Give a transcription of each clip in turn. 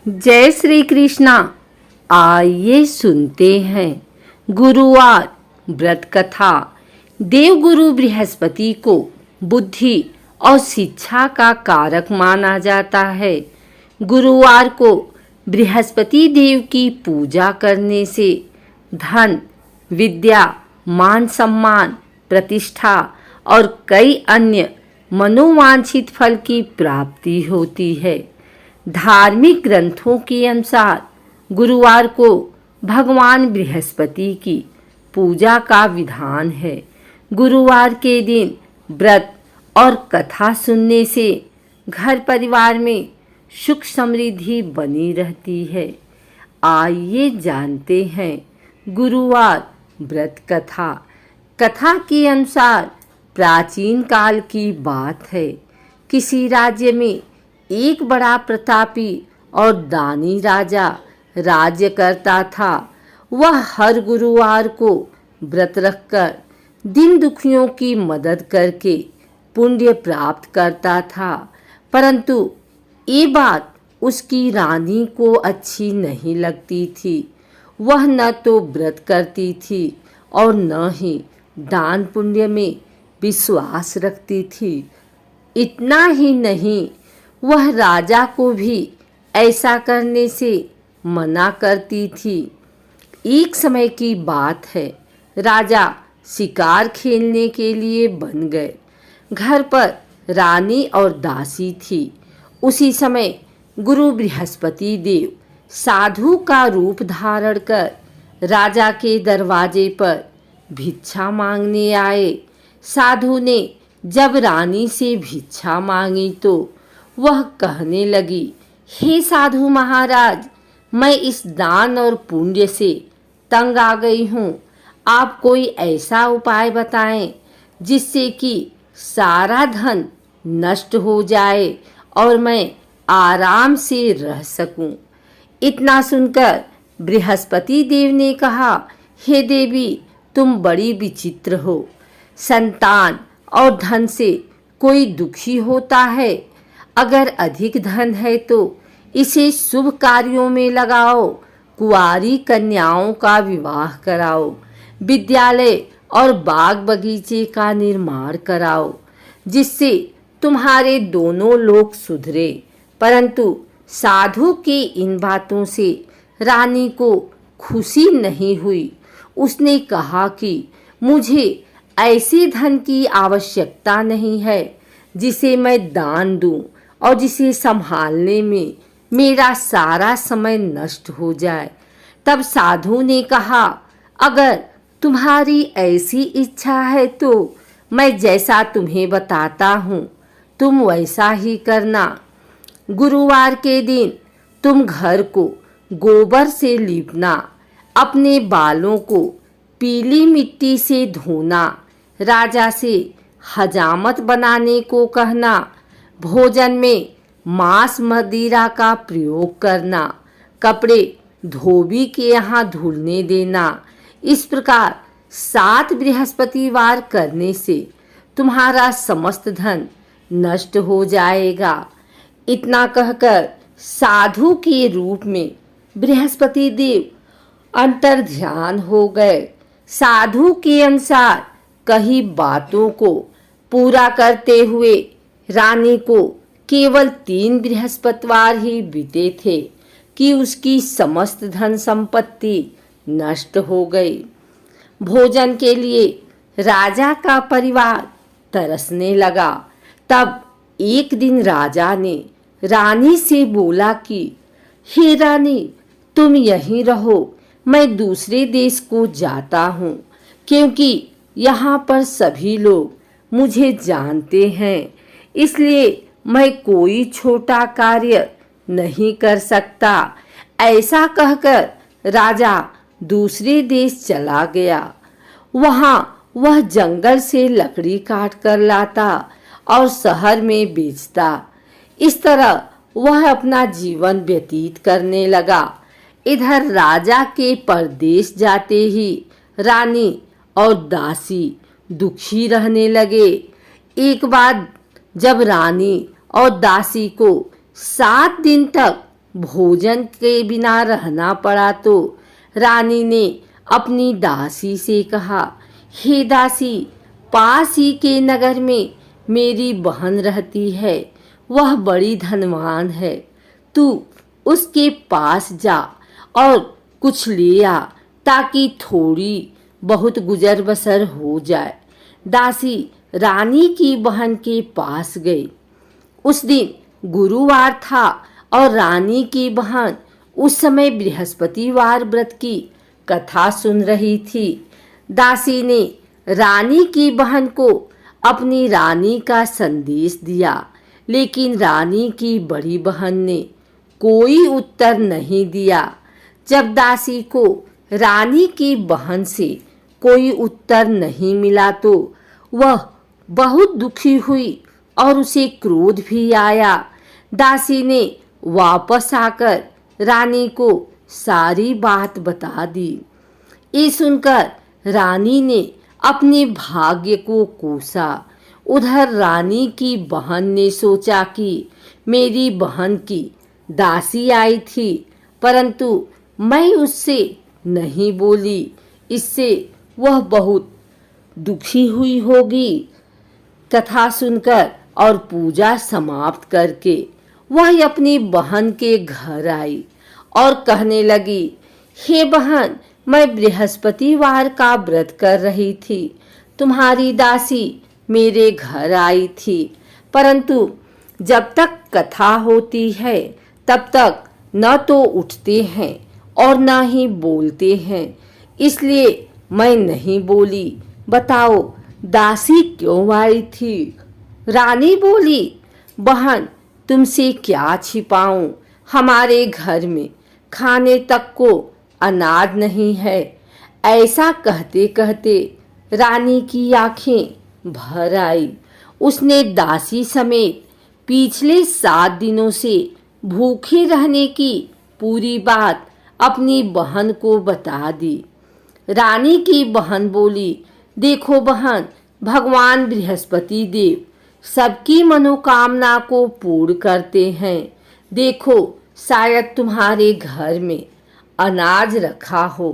जय श्री कृष्णा। आइए सुनते हैं गुरुवार व्रत कथा। देवगुरु बृहस्पति को बुद्धि और शिक्षा का कारक माना जाता है। गुरुवार को बृहस्पति देव की पूजा करने से धन, विद्या, मान सम्मान, प्रतिष्ठा और कई अन्य मनोवांछित फल की प्राप्ति होती है। धार्मिक ग्रंथों के अनुसार गुरुवार को भगवान बृहस्पति की पूजा का विधान है। गुरुवार के दिन व्रत और कथा सुनने से घर परिवार में सुख समृद्धि बनी रहती है। आइए जानते हैं गुरुवार व्रत कथा। कथा के अनुसार प्राचीन काल की बात है। किसी राज्य में एक बड़ा प्रतापी और दानी राजा राज्य करता था। वह हर गुरुवार को व्रत रखकर दीन दुखियों की मदद करके पुण्य प्राप्त करता था। परंतु ये बात उसकी रानी को अच्छी नहीं लगती थी। वह न तो व्रत करती थी और न ही दान पुण्य में विश्वास रखती थी। इतना ही नहीं, वह राजा को भी ऐसा करने से मना करती थी। एक समय की बात है, राजा शिकार खेलने के लिए बन गए। घर पर रानी और दासी थी। उसी समय गुरु बृहस्पति देव साधु का रूप धारण कर राजा के दरवाजे पर भिक्षा मांगने आए। साधु ने जब रानी से भिक्षा मांगी तो वह कहने लगी, हे साधु महाराज, मैं इस दान और पुण्य से तंग आ गई हूँ। आप कोई ऐसा उपाय बताएं जिससे कि सारा धन नष्ट हो जाए और मैं आराम से रह सकूं। इतना सुनकर बृहस्पति देव ने कहा, हे देवी, तुम बड़ी विचित्र हो। संतान और धन से कोई दुखी होता है। अगर अधिक धन है तो इसे शुभ कार्यों में लगाओ। कुंवारी कन्याओं का विवाह कराओ। विद्यालय और बाग बगीचे का निर्माण कराओ, जिससे तुम्हारे दोनों लोग सुधरे। परंतु साधु की इन बातों से रानी को खुशी नहीं हुई। उसने कहा कि मुझे ऐसे धन की आवश्यकता नहीं है जिसे मैं दान दूं और जिसे संभालने में मेरा सारा समय नष्ट हो जाए। तब साधु ने कहा, अगर तुम्हारी ऐसी इच्छा है तो मैं जैसा तुम्हें बताता हूँ तुम वैसा ही करना। गुरुवार के दिन तुम घर को गोबर से लीपना, अपने बालों को पीली मिट्टी से धोना, राजा से हजामत बनाने को कहना, भोजन में मांस मदिरा का प्रयोग करना, कपड़े धोबी के यहाँ धुलने देना। इस प्रकार 7 बृहस्पतिवार करने से तुम्हारा समस्त धन नष्ट हो जाएगा। इतना कहकर साधु के रूप में बृहस्पति देव अंतर्ध्यान हो गए। साधु के अनुसार कही बातों को पूरा करते हुए रानी को केवल 3 बृहस्पतिवार ही बीते थे कि उसकी समस्त धन संपत्ति नष्ट हो गई। भोजन के लिए राजा का परिवार तरसने लगा। तब एक दिन राजा ने रानी से बोला कि हे रानी, तुम यहीं रहो, मैं दूसरे देश को जाता हूँ, क्योंकि यहाँ पर सभी लोग मुझे जानते हैं। इसलिए मैं कोई छोटा कार्य नहीं कर सकता। ऐसा कहकर राजा दूसरे देश चला गया। वहाँ वह जंगल से लकड़ी काट कर लाता और शहर में बेचता। इस तरह वह अपना जीवन व्यतीत करने लगा। इधर राजा के परदेश जाते ही रानी और दासी दुखी रहने लगे। एक बार जब रानी और दासी को 7 दिन तक भोजन के बिना रहना पड़ा तो रानी ने अपनी दासी से कहा, हे दासी, पास ही के नगर में मेरी बहन रहती है, वह बड़ी धनवान है। तू उसके पास जा और कुछ ले आ ताकि थोड़ी बहुत गुजर बसर हो जाए। दासी रानी की बहन के पास गई। उस दिन गुरुवार था और रानी की बहन उस समय बृहस्पतिवार व्रत की कथा सुन रही थी। दासी ने रानी की बहन को अपनी रानी का संदेश दिया, लेकिन रानी की बड़ी बहन ने कोई उत्तर नहीं दिया। जब दासी को रानी की बहन से कोई उत्तर नहीं मिला तो वह बहुत दुखी हुई और उसे क्रोध भी आया। दासी ने वापस आकर रानी को सारी बात बता दी। ये सुनकर रानी ने अपने भाग्य को कोसा। उधर रानी की बहन ने सोचा कि मेरी बहन की दासी आई थी, परंतु मैं उससे नहीं बोली, इससे वह बहुत दुखी हुई होगी। कथा सुनकर और पूजा समाप्त करके वह अपनी बहन के घर आई और कहने लगी, हे बहन, मैं बृहस्पतिवार का व्रत कर रही थी। तुम्हारी दासी मेरे घर आई थी, परंतु जब तक कथा होती है तब तक न तो उठते हैं और न ही बोलते हैं, इसलिए मैं नहीं बोली। बताओ दासी क्यों आई थी? रानी बोली, बहन, तुमसे क्या छिपाऊं, हमारे घर में खाने तक को अनाज नहीं है। ऐसा कहते कहते रानी की आंखें भर आई। उसने दासी समेत पिछले 7 दिनों से भूखे रहने की पूरी बात अपनी बहन को बता दी। रानी की बहन बोली, देखो बहन, भगवान बृहस्पति देव सबकी मनोकामना को पूर्ण करते हैं। देखो, शायद तुम्हारे घर में अनाज रखा हो।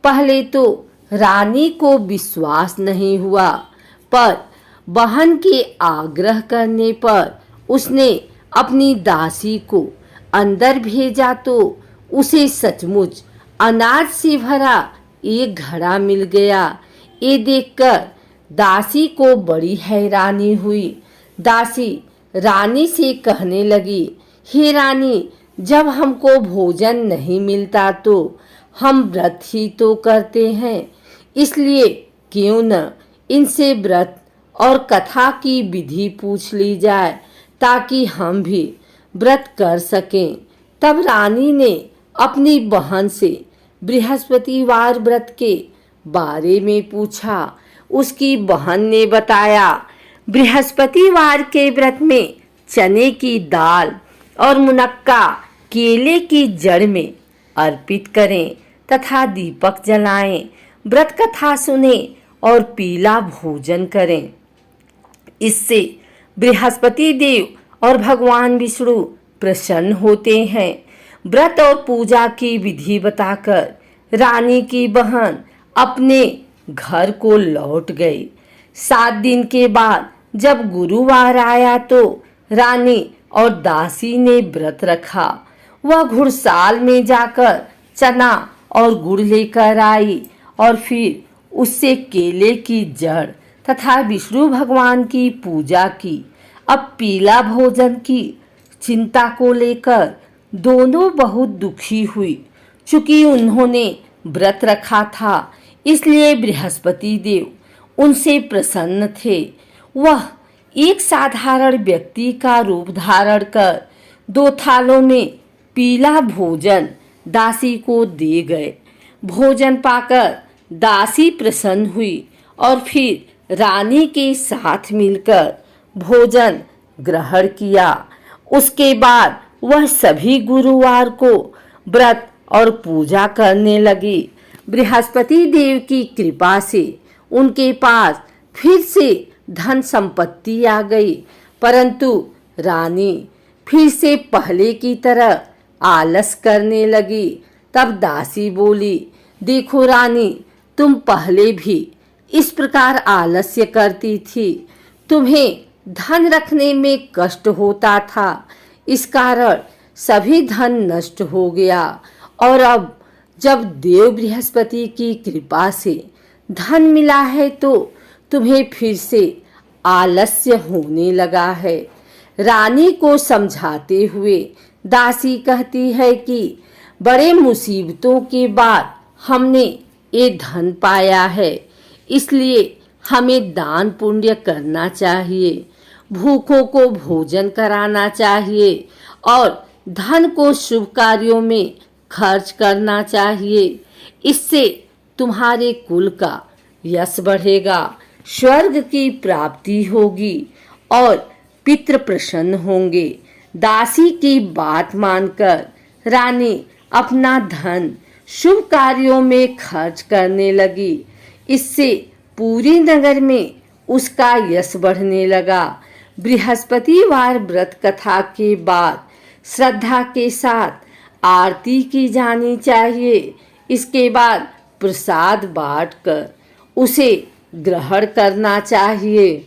पहले तो रानी को विश्वास नहीं हुआ, पर बहन के आग्रह करने पर उसने अपनी दासी को अंदर भेजा तो उसे सचमुच अनाज से भरा एक घड़ा मिल गया। ये देखकर दासी को बड़ी हैरानी हुई। दासी रानी से कहने लगी, हे रानी, जब हमको भोजन नहीं मिलता तो हम व्रत ही तो करते हैं, इसलिए क्यों न इनसे व्रत और कथा की विधि पूछ ली जाए ताकि हम भी व्रत कर सकें। तब रानी ने अपनी बहन से बृहस्पतिवार व्रत के बारे में पूछा। उसकी बहन ने बताया, बृहस्पतिवार के व्रत में चने की दाल और मुनक्का केले की जड़ में अर्पित करें तथा दीपक जलाएं, व्रत कथा सुने और पीला भोजन करें। इससे बृहस्पति देव और भगवान विष्णु प्रसन्न होते हैं। व्रत और पूजा की विधि बताकर रानी की बहन अपने घर को लौट गई। 7 दिन के बाद जब गुरुवार आया तो रानी और दासी ने व्रत रखा। वह घुड़साल में जाकर चना और गुड़ लेकर आई और फिर उससे केले की जड़ तथा विष्णु भगवान की पूजा की। अब पीला भोजन की चिंता को लेकर दोनों बहुत दुखी हुई। चूंकि उन्होंने व्रत रखा था, इसलिए बृहस्पति देव उनसे प्रसन्न थे। वह एक साधारण व्यक्ति का रूप धारण कर 2 थालों में पीला भोजन दासी को दे गए। भोजन पाकर दासी प्रसन्न हुई और फिर रानी के साथ मिलकर भोजन ग्रहण किया। उसके बाद वह सभी गुरुवार को व्रत और पूजा करने लगी। बृहस्पति देव की कृपा से उनके पास फिर से धन संपत्ति आ गई, परंतु रानी फिर से पहले की तरह आलस करने लगी। तब दासी बोली, देखो रानी, तुम पहले भी इस प्रकार आलस्य करती थी। तुम्हें धन रखने में कष्ट होता था, इस कारण सभी धन नष्ट हो गया। और अब जब देव बृहस्पति की कृपा से धन मिला है तो तुम्हें फिर से आलस्य होने लगा है। रानी को समझाते हुए दासी कहती है कि बड़े मुसीबतों के बाद हमने ये धन पाया है, इसलिए हमें दान पुण्य करना चाहिए, भूखों को भोजन कराना चाहिए और धन को शुभ कार्यों में खर्च करना चाहिए। इससे तुम्हारे कुल का यश बढ़ेगा, स्वर्ग की प्राप्ति होगी और पितृ प्रसन्न होंगे। दासी की बात मानकर रानी अपना धन शुभ कार्यों में खर्च करने लगी। इससे पूरे नगर में उसका यश बढ़ने लगा। बृहस्पतिवार व्रत कथा के बाद श्रद्धा के साथ आरती की जानी चाहिए। इसके बाद प्रसाद बांटकर उसे ग्रहण करना चाहिए।